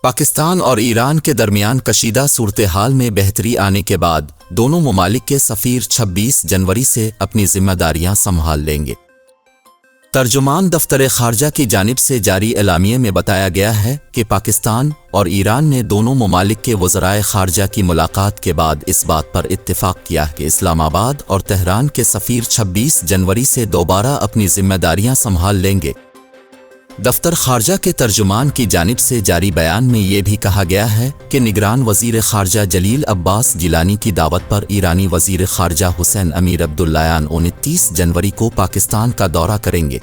पाकिस्तान और ईरान के दरमियान कशीदा सूरत हाल में बेहतरी आने के बाद दोनों ममालिक के सफ़ीर 26 जनवरी से अपनी जिम्मेदारियां संभाल लेंगे। तर्जुमान दफ्तर खारजा की जानिब से जारी एलामिये में बताया गया है कि पाकिस्तान और ईरान ने दोनों ममालिक के वज़राए खारजा की मुलाकात के बाद इस बात पर इत्तिफाक किया कि इस्लामाबाद और तेहरान के सफ़ीर 26 जनवरी से दोबारा अपनी जिम्मेदारियां संभाल लेंगे। दफ्तर खारजा के तर्जुमान की जानिब से जारी बयान में ये भी कहा गया है कि निगरान वज़ीर खारजा जलील अब्बास जिलानी की दावत पर ईरानी वज़ीर खारजा हुसैन अमीर अब्दुल्लायान 29 जनवरी को पाकिस्तान का दौरा करेंगे।